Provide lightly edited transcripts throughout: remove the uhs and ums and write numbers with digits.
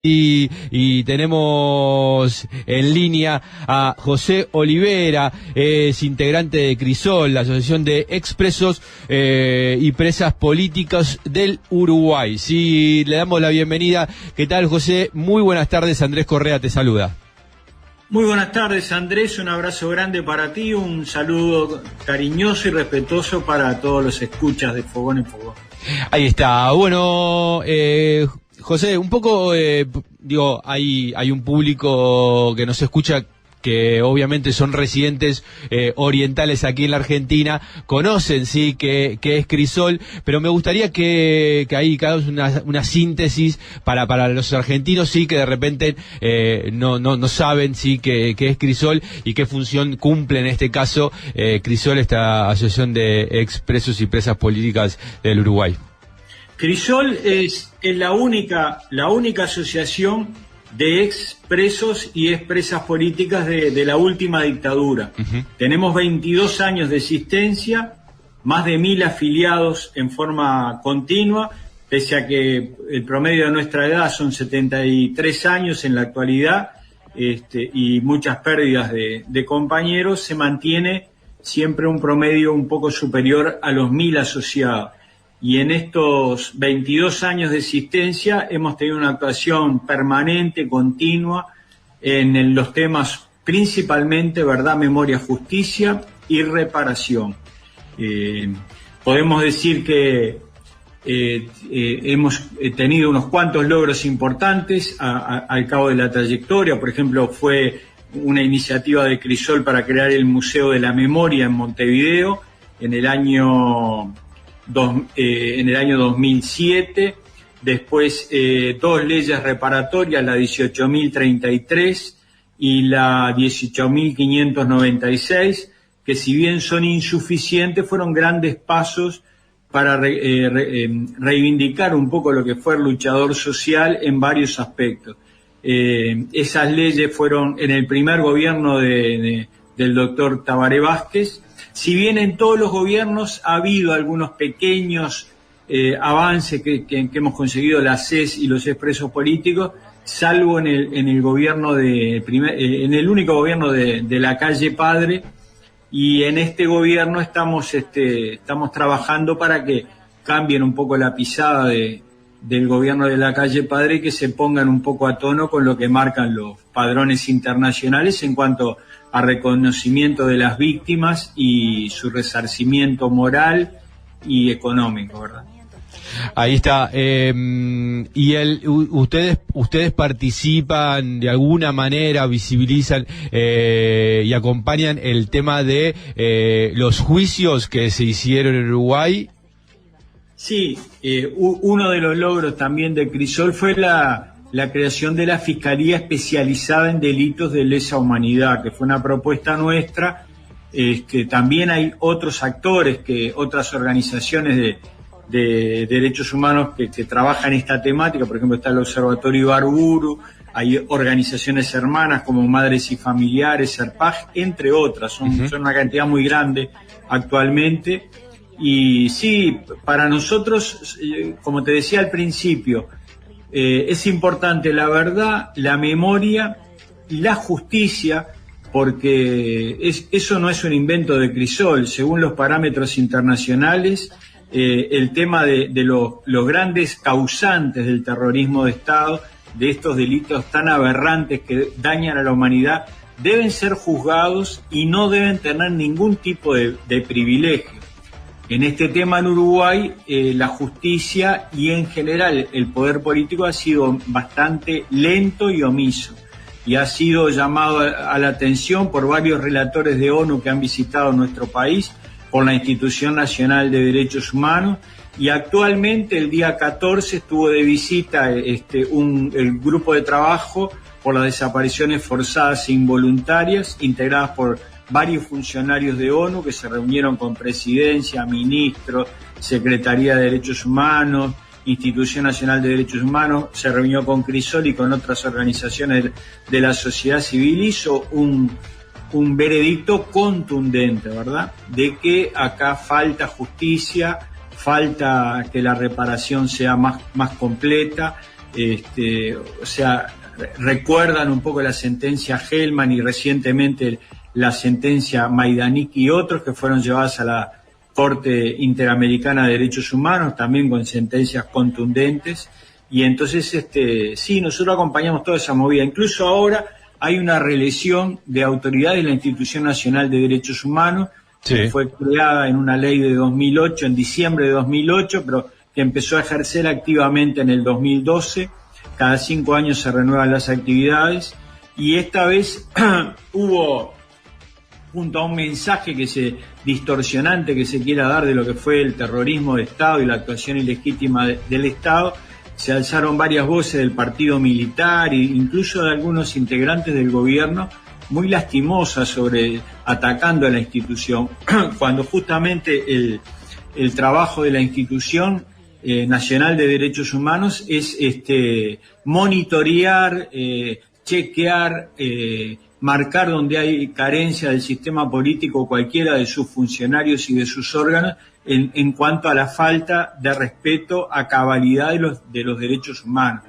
Y tenemos en línea a José Olivera, es integrante de Crisol, la Asociación de Expresos y Presas Políticas del Uruguay. Sí, le damos la bienvenida. ¿Qué tal, José? Muy buenas tardes, Andrés Correa te saluda. Muy buenas tardes, Andrés, un abrazo grande para ti, un saludo cariñoso y respetuoso para todos los escuchas de Fogón en Fogón. Ahí está. Bueno, José, un poco, hay un público que nos escucha que obviamente son residentes orientales aquí en la Argentina, conocen, sí, que es Crisol, pero me gustaría que ahí hagamos una síntesis para los argentinos, sí, que de repente no saben, sí, que es Crisol y qué función cumple en este caso Crisol, esta Asociación de Expresos y Presas Políticas del Uruguay. Crisol es la única asociación de expresos y expresas políticas de la última dictadura. Tenemos 22 años de existencia, más de 1000 afiliados en forma continua, pese a que el promedio de nuestra edad son 73 años en la actualidad, y muchas pérdidas de compañeros, se mantiene siempre un promedio un poco superior a los 1000 asociados. Y en estos 22 años de existencia hemos tenido una actuación permanente, continua, en los temas principalmente verdad, memoria, justicia y reparación. Podemos decir que hemos tenido unos cuantos logros importantes al cabo de la trayectoria. Por ejemplo, fue una iniciativa de Crisol para crear el Museo de la Memoria en Montevideo en el año 2007, después 2 leyes reparatorias, la 18.033 y la 18.596, que si bien son insuficientes, fueron grandes pasos para reivindicar un poco lo que fue el luchador social en varios aspectos. Esas leyes fueron en el primer gobierno del doctor Tabaré Vázquez. Si bien en todos los gobiernos ha habido algunos pequeños avances que hemos conseguido la CES y los expresos políticos, salvo en el gobierno en el único gobierno de la calle Padre, y en este gobierno estamos trabajando para que cambien un poco la pisada del gobierno de la calle Padre y que se pongan un poco a tono con lo que marcan los padrones internacionales en cuanto a reconocimiento de las víctimas y su resarcimiento moral y económico, ¿verdad? Ahí está. Y ustedes participan de alguna manera, visibilizan y acompañan el tema de los juicios que se hicieron en Uruguay. Sí, uno de los logros también de Crisol fue la creación de la Fiscalía Especializada en Delitos de Lesa Humanidad, que fue una propuesta nuestra. También hay otros actores, otras organizaciones de derechos humanos que trabajan esta temática. Por ejemplo, está el Observatorio Ibarburu, hay organizaciones hermanas como Madres y Familiares, CERPAG, entre otras. Son una cantidad muy grande actualmente. Y sí, para nosotros, como te decía al principio, es importante la verdad, la memoria y la justicia, porque eso no es un invento de Crisol. Según los parámetros internacionales, el tema de los grandes causantes del terrorismo de Estado, de estos delitos tan aberrantes que dañan a la humanidad, deben ser juzgados y no deben tener ningún tipo de privilegio. En este tema en Uruguay, la justicia y en general el poder político ha sido bastante lento y omiso, y ha sido llamado a la atención por varios relatores de ONU que han visitado nuestro país, por la Institución Nacional de Derechos Humanos, y actualmente el día 14 estuvo de visita el grupo de trabajo por las desapariciones forzadas e involuntarias, integradas por varios funcionarios de ONU que se reunieron con presidencia, ministros, Secretaría de Derechos Humanos, Institución Nacional de Derechos Humanos, se reunió con Crisol y con otras organizaciones de la sociedad civil, hizo un veredicto contundente, ¿verdad?, de que acá falta justicia, falta que la reparación sea más completa, o sea, recuerdan un poco la sentencia Hellman y recientemente la sentencia Majdanek y otros que fueron llevadas a la Corte Interamericana de Derechos Humanos, también con sentencias contundentes. Y entonces, sí, nosotros acompañamos toda esa movida. Incluso ahora hay una reelección de autoridades de la Institución Nacional de Derechos Humanos, sí, que fue creada en una ley de 2008, en diciembre de 2008, pero que empezó a ejercer activamente en el 2012. Cada 5 años se renuevan las actividades. Y esta vez hubo, junto a un mensaje distorsionante que se quiera dar de lo que fue el terrorismo de Estado y la actuación ilegítima del Estado, se alzaron varias voces del partido militar e incluso de algunos integrantes del gobierno muy lastimosas atacando a la institución, cuando justamente el trabajo de la institución nacional de derechos humanos es monitorear, chequear, marcar donde hay carencia del sistema político cualquiera de sus funcionarios y de sus órganos en cuanto a la falta de respeto a cabalidad de los derechos humanos.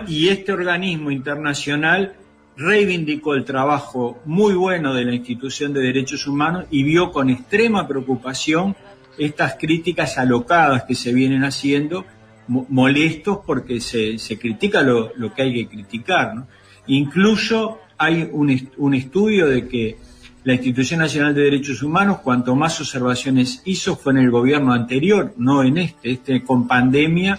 Y este organismo internacional reivindicó el trabajo muy bueno de la institución de derechos humanos y vio con extrema preocupación estas críticas alocadas que se vienen haciendo, molestos porque se critica lo que hay que criticar, ¿no? Incluso hay un estudio de que la Institución Nacional de Derechos Humanos, cuanto más observaciones hizo, fue en el gobierno anterior, no en con pandemia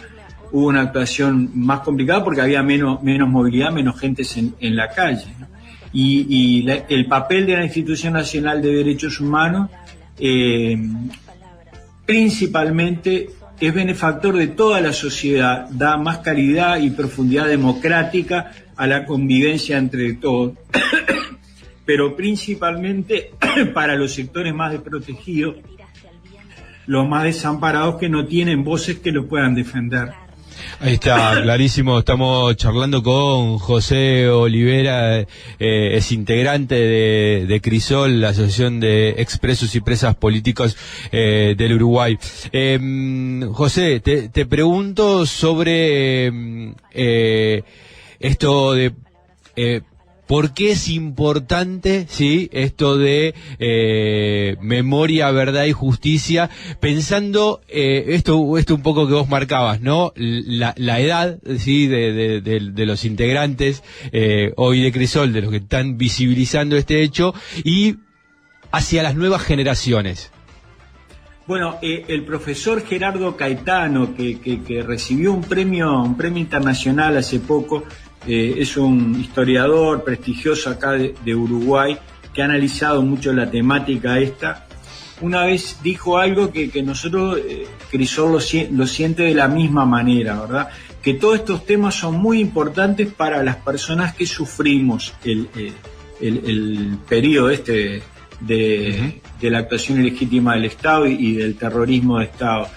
hubo una actuación más complicada porque había menos movilidad, menos gente en la calle, ¿no? Y el papel de la Institución Nacional de Derechos Humanos principalmente es benefactor de toda la sociedad, da más calidad y profundidad democrática a la convivencia entre todos, pero principalmente para los sectores más desprotegidos, los más desamparados que no tienen voces que lo puedan defender. Ahí está, clarísimo. Estamos charlando con José Olivera, es integrante de Crisol, la Asociación de Expresos y Presas Políticos del Uruguay. José, te pregunto sobre esto de ¿por qué es importante, sí, esto de memoria, verdad y justicia? Pensando esto un poco que vos marcabas, ¿no? La edad, sí, de los integrantes hoy de Crisol, de los que están visibilizando este hecho, y hacia las nuevas generaciones. Bueno, el profesor Gerardo Caetano, que recibió un premio internacional hace poco, es un historiador prestigioso acá de Uruguay, que ha analizado mucho la temática esta. Una vez dijo algo que nosotros, Crisol lo siente de la misma manera, ¿verdad? Que todos estos temas son muy importantes para las personas que sufrimos el periodo de la actuación ilegítima del Estado y del terrorismo de Estado.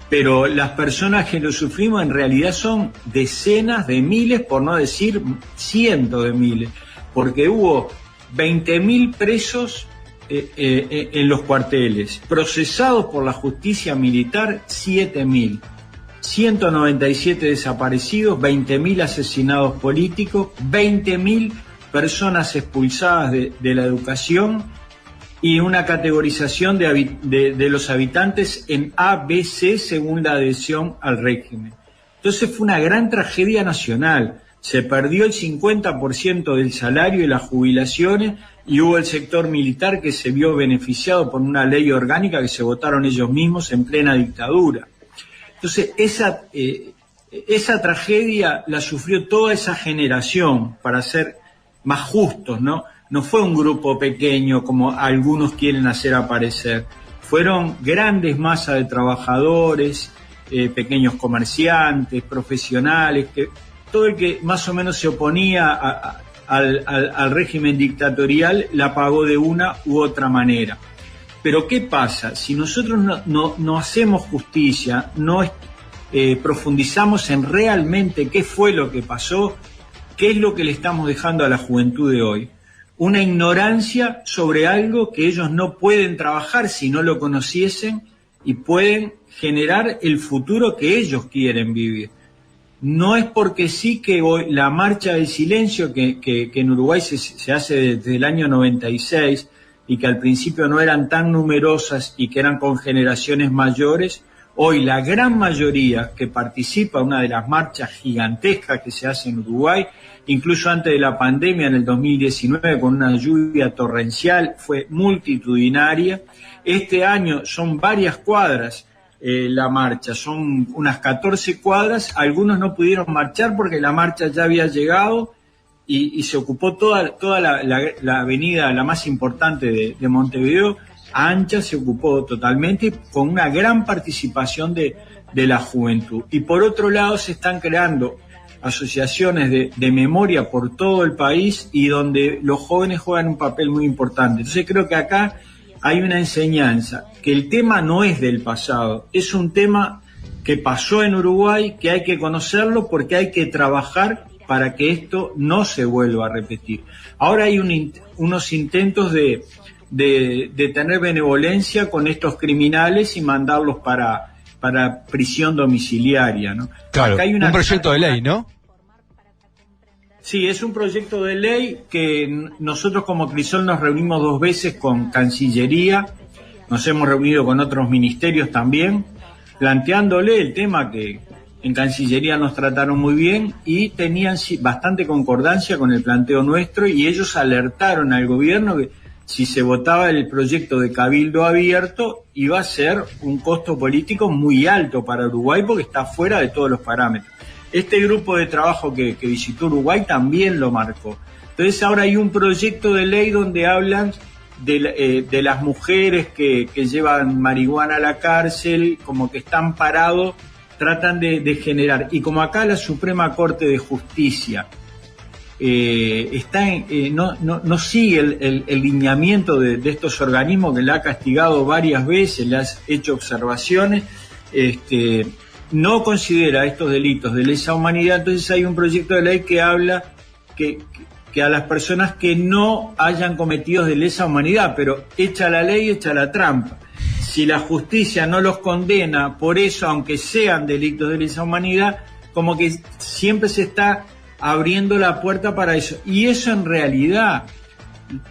Pero las personas que lo sufrimos en realidad son decenas de miles, por no decir cientos de miles, porque hubo 20.000 presos en los cuarteles, procesados por la justicia militar 7.000, 197 desaparecidos, 20.000 asesinados políticos, 20.000 personas expulsadas de la educación, y una categorización de los habitantes en A, B, C según la adhesión al régimen. Entonces fue una gran tragedia nacional. Se perdió el 50% del salario y las jubilaciones y hubo el sector militar que se vio beneficiado por una ley orgánica que se votaron ellos mismos en plena dictadura. Entonces esa tragedia la sufrió toda esa generación, para ser más justos, ¿no? No fue un grupo pequeño como algunos quieren hacer aparecer. Fueron grandes masas de trabajadores, pequeños comerciantes, profesionales, todo el que más o menos se oponía al régimen dictatorial la pagó de una u otra manera. Pero ¿qué pasa? Si nosotros no hacemos justicia, no profundizamos en realmente qué fue lo que pasó, qué es lo que le estamos dejando a la juventud de hoy. Una ignorancia sobre algo que ellos no pueden trabajar si no lo conociesen y pueden generar el futuro que ellos quieren vivir. No es porque sí que hoy la marcha del silencio que en Uruguay se hace desde el año 96 y que al principio no eran tan numerosas y que eran con generaciones mayores, hoy la gran mayoría que participa, una de las marchas gigantescas que se hace en Uruguay, incluso antes de la pandemia en el 2019 con una lluvia torrencial, fue multitudinaria. Este año son varias cuadras la marcha, son unas 14 cuadras, algunos no pudieron marchar porque la marcha ya había llegado y se ocupó toda la avenida, la más importante de Montevideo, ancha, se ocupó totalmente con una gran participación de la juventud. Y por otro lado se están creando asociaciones de memoria por todo el país y donde los jóvenes juegan un papel muy importante. Entonces creo que acá hay una enseñanza, que el tema no es del pasado, es un tema que pasó en Uruguay, que hay que conocerlo porque hay que trabajar para que esto no se vuelva a repetir. Ahora hay unos intentos de tener benevolencia con estos criminales y mandarlos para prisión domiciliaria, ¿no? Claro, acá hay un proyecto de ley, ¿no? Sí, es un proyecto de ley que nosotros como Crisol nos reunimos 2 veces con Cancillería, nos hemos reunido con otros ministerios también, planteándole el tema que en Cancillería nos trataron muy bien y tenían bastante concordancia con el planteo nuestro y ellos alertaron al gobierno que si se votaba el proyecto de cabildo abierto iba a ser un costo político muy alto para Uruguay porque está fuera de todos los parámetros. Este grupo de trabajo que visitó Uruguay también lo marcó. Entonces ahora hay un proyecto de ley donde hablan de las mujeres que llevan marihuana a la cárcel, como que están parados, tratan de generar. Y como acá la Suprema Corte de Justicia no sigue el lineamiento de estos organismos que la ha castigado varias veces, le ha hecho observaciones, no considera estos delitos de lesa humanidad, entonces hay un proyecto de ley que habla que a las personas que no hayan cometido de lesa humanidad, pero echa la ley, echa la trampa. Si la justicia no los condena por eso, aunque sean delitos de lesa humanidad, como que siempre se está abriendo la puerta para eso. Y eso en realidad,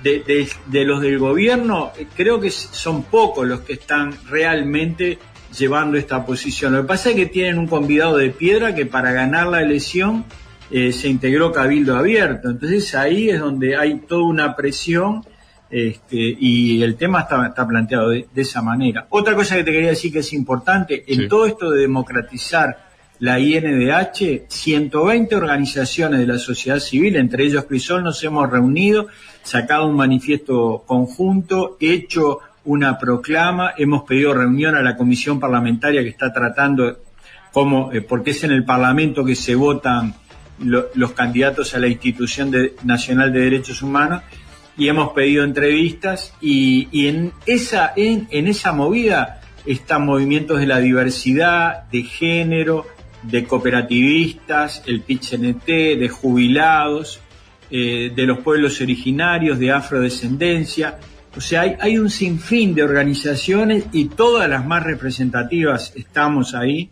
de los del gobierno, creo que son pocos los que están realmente llevando esta posición. Lo que pasa es que tienen un convidado de piedra que para ganar la elección se integró Cabildo Abierto. Entonces ahí es donde hay toda una presión y el tema está planteado de esa manera. Otra cosa que te quería decir que es importante, en todo esto de democratizar la INDH, 120 organizaciones de la sociedad civil, entre ellos Crisol, nos hemos reunido, sacado un manifiesto conjunto, hecho una proclama, hemos pedido reunión a la comisión parlamentaria que está tratando porque es en el Parlamento que se votan los candidatos a la Institución Nacional de Derechos Humanos, y hemos pedido entrevistas y en esa movida están movimientos de la diversidad, de género, de cooperativistas, el PIT-CNT, de jubilados, de los pueblos originarios, de afrodescendencia. O sea, hay un sinfín de organizaciones y todas las más representativas estamos ahí,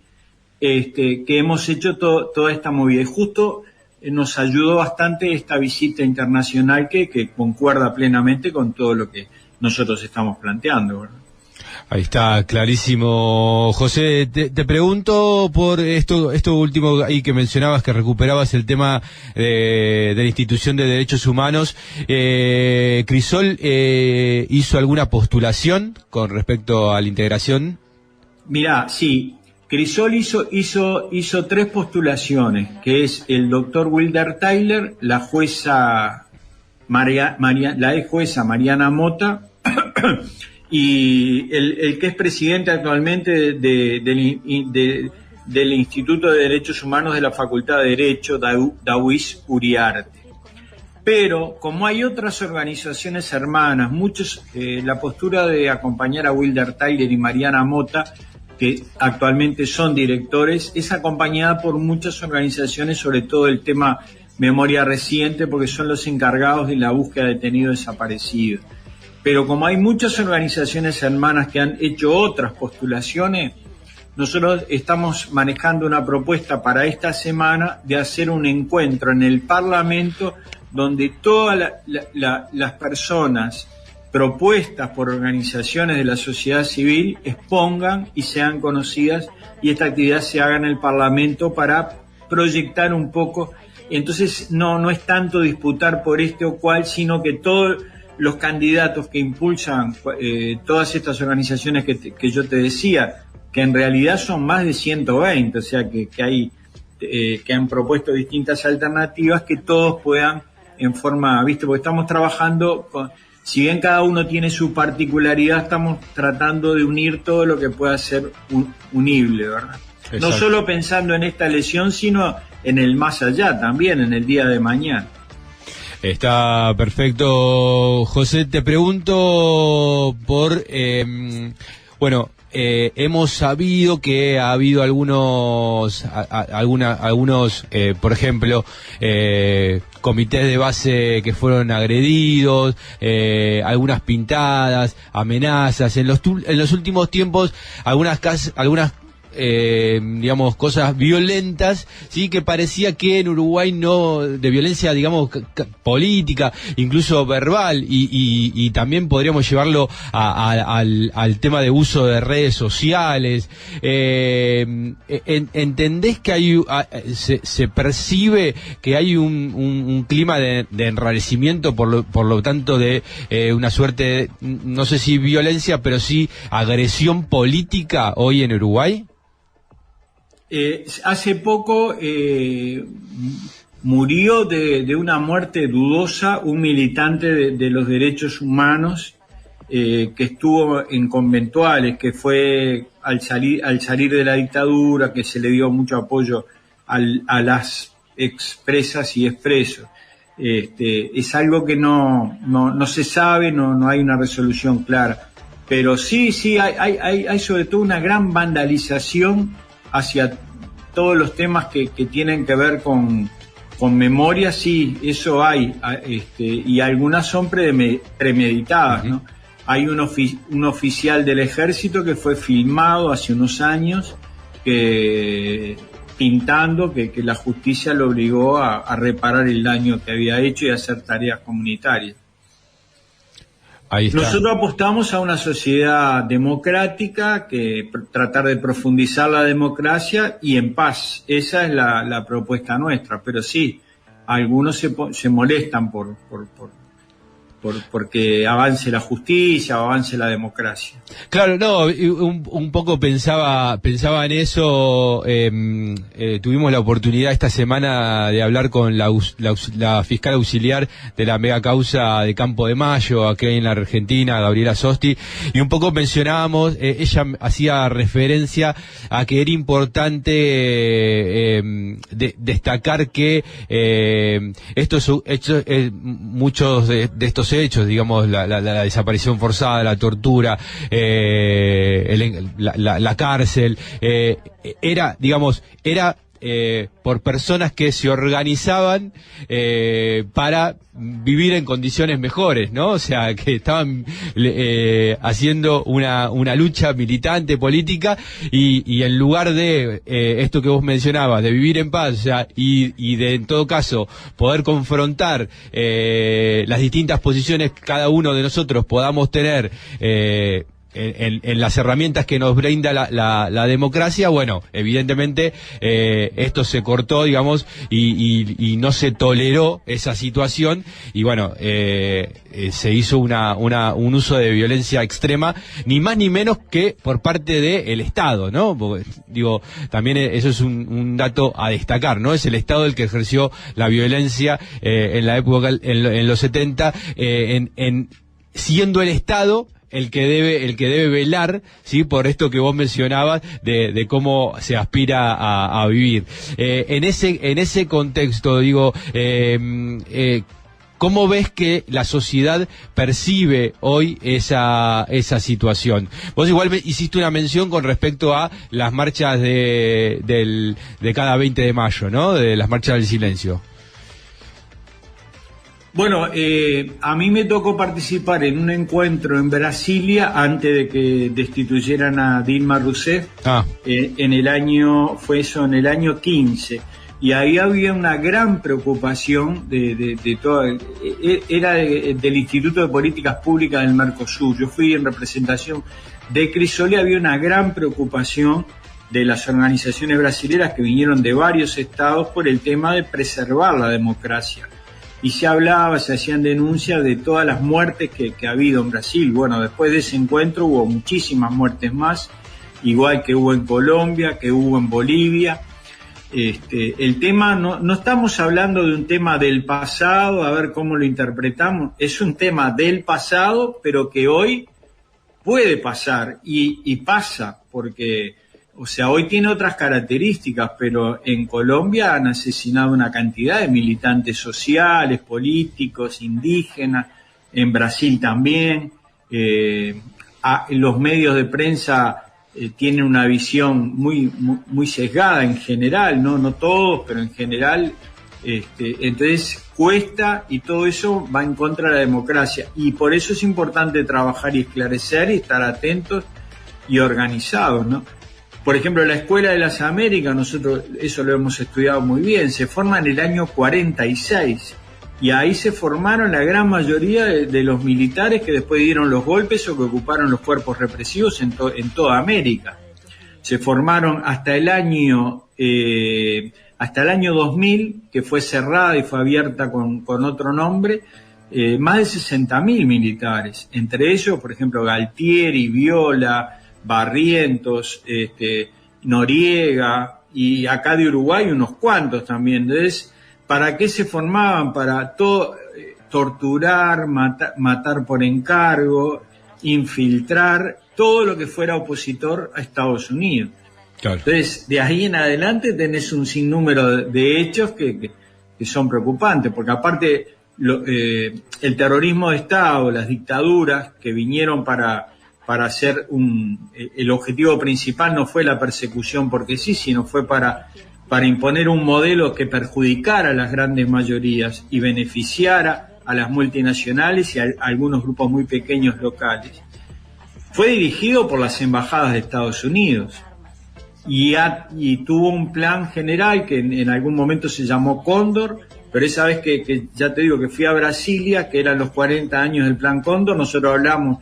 que hemos hecho toda esta movida. Y justo nos ayudó bastante esta visita internacional que concuerda plenamente con todo lo que nosotros estamos planteando, ¿verdad? Ahí está, clarísimo. José, te pregunto por esto último ahí que mencionabas, que recuperabas el tema de la Institución de Derechos Humanos. ¿Crisol hizo alguna postulación con respecto a la integración? Mirá, sí, Crisol hizo 3 postulaciones, que es el doctor Wilder Tyler, la jueza la ex jueza Mariana Mota, y el que es presidente actualmente del Instituto de Derechos Humanos de la Facultad de Derecho, Dawiz Uriarte. Pero como hay otras organizaciones hermanas, la postura de acompañar a Wilder Tyler y Mariana Mota, que actualmente son directores, es acompañada por muchas organizaciones, sobre todo el tema memoria reciente, porque son los encargados de la búsqueda de detenidos desaparecidos. Pero como hay muchas organizaciones hermanas que han hecho otras postulaciones, nosotros estamos manejando una propuesta para esta semana de hacer un encuentro en el Parlamento donde todas las personas propuestas por organizaciones de la sociedad civil expongan y sean conocidas, y esta actividad se haga en el Parlamento para proyectar un poco. Entonces no es tanto disputar por este o cual, sino que todos los candidatos que impulsan todas estas organizaciones que yo te decía, que en realidad son más de 120, o sea que han propuesto distintas alternativas, que todos puedan en forma, ¿viste? Porque estamos trabajando si bien cada uno tiene su particularidad, estamos tratando de unir todo lo que pueda ser unible, ¿verdad? Exacto. No solo pensando en esta elección, sino en el más allá también, en el día de mañana. Está perfecto, José. Te pregunto por, hemos sabido que ha habido algunos, por ejemplo, comités de base que fueron agredidos, algunas pintadas, amenazas. En los últimos tiempos, algunas cosas violentas, sí, que parecía que en Uruguay no, de violencia, digamos, política, incluso verbal, y también podríamos llevarlo al tema de uso de redes sociales. ¿Entendés que se percibe que hay un clima de enrarecimiento, por lo tanto de una suerte de, no sé si violencia, pero sí agresión política hoy en Uruguay? Hace poco murió de una muerte dudosa un militante de los derechos humanos que estuvo en conventuales, que fue al salir de la dictadura, que se le dio mucho apoyo a las expresas y expresos. Es algo que no se sabe, no hay una resolución clara, pero sí hay sobre todo una gran vandalización hacia todos los temas que tienen que ver con memoria. Sí, eso hay, y algunas son premeditadas, ¿no? Hay un oficial del ejército que fue filmado hace unos años pintando que la justicia lo obligó a reparar el daño que había hecho y a hacer tareas comunitarias. Ahí está. Nosotros apostamos a una sociedad democrática, que tratar de profundizar la democracia y en paz. Esa es la propuesta nuestra. Pero sí, algunos se molestan porque avance la justicia o avance la democracia. Claro, no, un poco pensaba en eso. Tuvimos la oportunidad esta semana de hablar con la fiscal auxiliar de la mega causa de Campo de Mayo, aquí en la Argentina, Gabriela Sosti, y un poco mencionábamos, ella hacía referencia a que era importante destacar que muchos de estos hechos, digamos, la desaparición forzada, la tortura, la cárcel, era por personas que se organizaban para vivir en condiciones mejores, ¿no? O sea, que estaban haciendo una lucha militante, política, y en lugar de esto que vos mencionabas, de vivir en paz, o sea, y de, en todo caso, poder confrontar las distintas posiciones que cada uno de nosotros podamos tener en las herramientas que nos brinda la democracia. Bueno, evidentemente esto se cortó, digamos, y no se toleró esa situación, y bueno, se hizo un uso de violencia extrema, ni más ni menos que por parte del Estado, ¿no? Porque, digo, también eso es un dato a destacar, ¿no? Es el Estado el que ejerció la violencia en la época, en los 70, siendo el Estado el que debe velar, sí, por esto que vos mencionabas de cómo se aspira a vivir. En ese contexto, digo, ¿cómo ves que la sociedad percibe hoy esa situación? Vos igual hiciste una mención con respecto a las marchas de cada 20 de mayo, ¿no? De las marchas del silencio. Bueno, a mí me tocó participar en un encuentro en Brasilia antes de que destituyeran a Dilma Rousseff. En el año 15. Y ahí había una gran preocupación de todo, era del Instituto de Políticas Públicas del Mercosur. Yo fui en representación de Crisol y había una gran preocupación de las organizaciones brasileras que vinieron de varios estados por el tema de preservar la democracia. Y se hacían denuncias de todas las muertes que ha habido en Brasil. Bueno, después de ese encuentro hubo muchísimas muertes más, igual que hubo en Colombia, que hubo en Bolivia. El tema, no estamos hablando de un tema del pasado, a ver cómo lo interpretamos, es un tema del pasado, pero que hoy puede pasar y pasa, porque, o sea, hoy tiene otras características, pero en Colombia han asesinado una cantidad de militantes sociales, políticos, indígenas, en Brasil también, los medios de prensa tienen una visión muy sesgada en general, no todos, pero en general, entonces cuesta y todo eso va en contra de la democracia y por eso es importante trabajar y esclarecer y estar atentos y organizados, ¿no? Por ejemplo, la Escuela de las Américas, nosotros eso lo hemos estudiado muy bien, se forma en el año 46 y ahí se formaron la gran mayoría de los militares que después dieron los golpes o que ocuparon los cuerpos represivos en toda América. Se formaron hasta el año 2000, que fue cerrada y fue abierta con otro nombre, más de 60.000 militares, entre ellos, por ejemplo, Galtieri, Viola, Barrientos, Noriega, y acá de Uruguay unos cuantos también. Entonces, ¿para qué se formaban? Para torturar, matar por encargo, infiltrar, todo lo que fuera opositor a Estados Unidos. Claro. Entonces, de ahí en adelante tenés un sinnúmero de hechos que son preocupantes, porque aparte el terrorismo de Estado, las dictaduras que vinieron para hacer el objetivo principal no fue la persecución porque sí, sino fue para imponer un modelo que perjudicara a las grandes mayorías y beneficiara a las multinacionales y a algunos grupos muy pequeños locales. Fue dirigido por las embajadas de Estados Unidos y tuvo un plan general que en algún momento se llamó Cóndor, pero esa vez que ya te digo que fui a Brasilia, que eran los 40 años del plan Cóndor, nosotros hablamos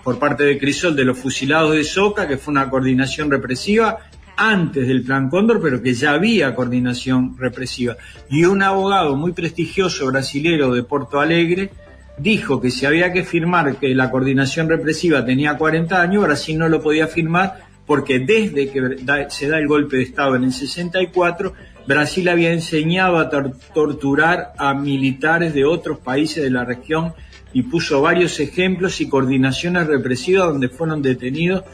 por parte de Crisol de los fusilados de Soca, que fue una coordinación represiva antes del Plan Cóndor, pero que ya había coordinación represiva. Y un abogado muy prestigioso brasilero de Porto Alegre dijo que si había que firmar que la coordinación represiva tenía 40 años, Brasil no lo podía firmar porque desde que se da el golpe de Estado en el 64, Brasil había enseñado a torturar a militares de otros países de la región y puso varios ejemplos y coordinaciones represivas donde fueron detenidos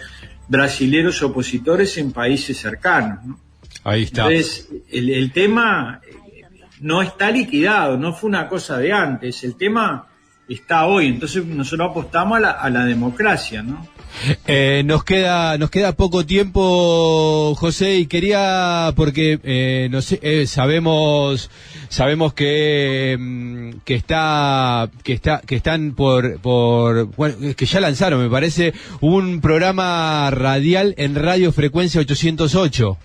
brasileros opositores en países cercanos, ¿no? Ahí está. Entonces, el tema no está liquidado, no fue una cosa de antes, el tema está hoy, entonces nosotros apostamos a la democracia, ¿no? Nos queda poco tiempo, José, y quería, porque no sé, sabemos que están por bueno, que ya lanzaron, me parece, un programa radial en Radio Frecuencia 808.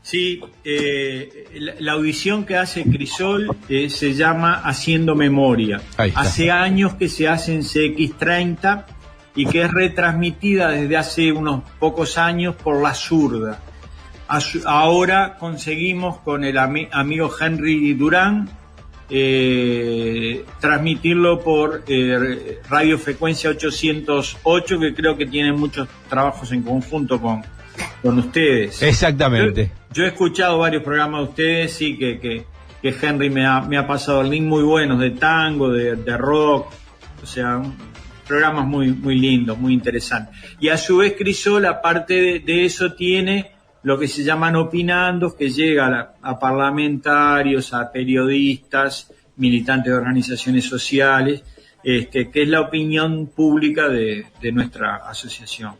Sí, la audición que hace Crisol se llama Haciendo Memoria. Hace años que se hace en CX30 y que es retransmitida desde hace unos pocos años por La Zurda. Ahora conseguimos con el amigo Henry Durán transmitirlo por Radio Frecuencia 808, que creo que tienen muchos trabajos en conjunto con ustedes. Exactamente. Yo he escuchado varios programas de ustedes, sí, que Henry me ha pasado el link muy buenos de tango, de rock, o sea, programas muy lindos, muy interesantes. Y a su vez Crisol, aparte de eso, tiene lo que se llaman opinandos, que llega a parlamentarios, a periodistas, militantes de organizaciones sociales, que es la opinión pública de nuestra asociación.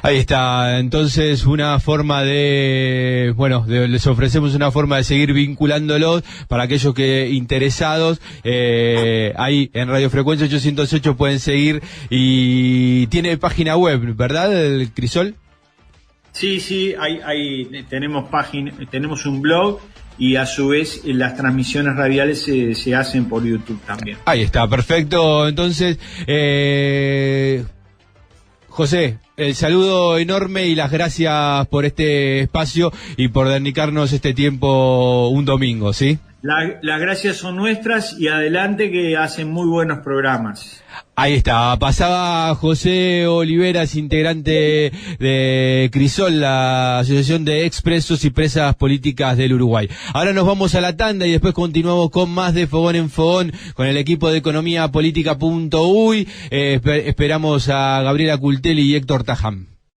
Ahí está, entonces una forma de, bueno, les ofrecemos una forma de seguir vinculándolos para aquellos que interesados, ahí en Radio Frecuencia 808 pueden seguir y tiene página web, ¿verdad, el Crisol? Sí, tenemos tenemos un blog y a su vez las transmisiones radiales se hacen por YouTube también. Ahí está, perfecto, entonces, José, el saludo enorme y las gracias por este espacio y por dedicarnos este tiempo un domingo, ¿sí? Las gracias son nuestras y adelante que hacen muy buenos programas. Ahí está, pasaba José Oliveras, integrante de Crisol, la Asociación de Expresos y Presas Políticas del Uruguay. Ahora nos vamos a la tanda y después continuamos con más de Fogón en Fogón con el equipo de Economía Política.uy. Esperamos a Gabriela Cultelli y Héctor Tajam.